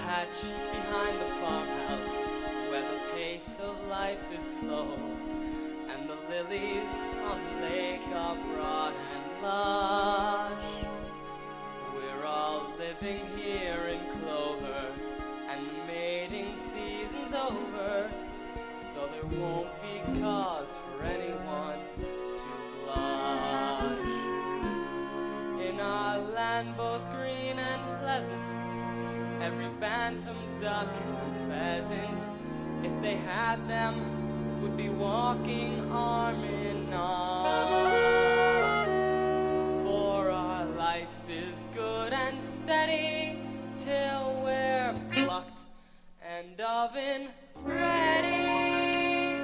patch behind the farmhouse, where the pace of life is slow, and the lilies on the lake are broad and lush. We're all living here in clover, and the mating season's over, so there won't be cause for anyone to blush. In our land both green and pleasant, every bantam, duck, and pheasant, if they had them, would be walking arm in arm. For our life is good and steady, till we're plucked and oven ready.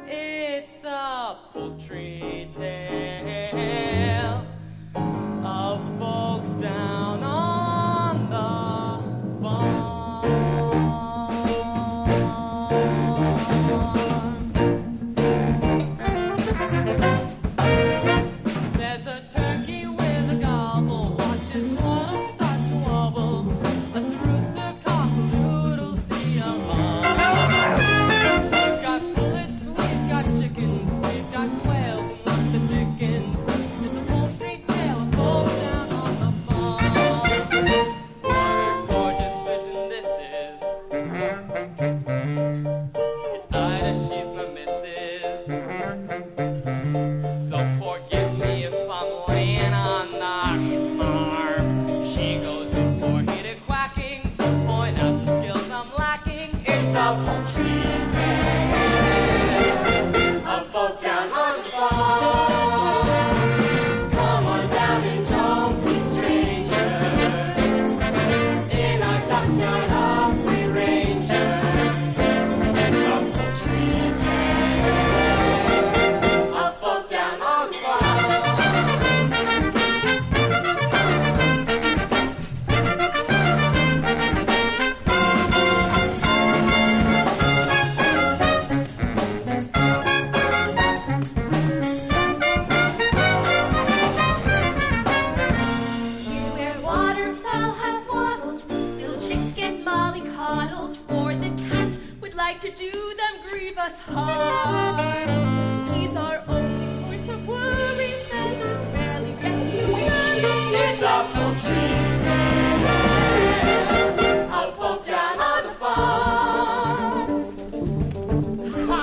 It's a poultry tale of folk down on the farm. There's a turkey with a gobble, watch his waddle start to wobble, as the rooster cock-a-doodles the alarm. We've got pullets, we've got chickens, we've got quails and lots of chickens. It's a poultry tale of folk down on the farm. What a gorgeous vision this is. It's Ida, she's my missus. So forgive me if I'm laying on the farm. She goes in for heated quacking to point out the skills I'm lacking. It's a poultry tale of folk down on the farm. Come on down and don't be strangers in our dockyard of free rangers. It's a poultry tale of folk down on the farm. Here where waterfowl have waddled, little chicks get mollycoddled, for the cat would like to do them grievous harm. He's our only source of worry, feathers rarely get too flurry. It's a poultry tale of folk down on the farm. Ha!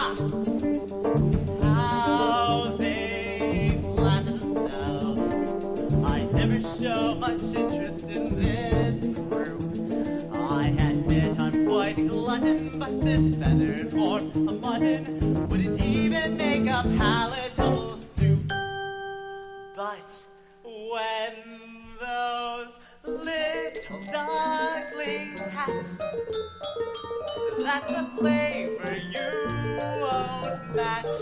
How they flatter themselves. I never show much interest in this crew. I admit I'm quite a glutton, but this feathered form of mutton wouldn't even make a palatable soup. But when those little ducklings hatch, that's a flavor you won't match.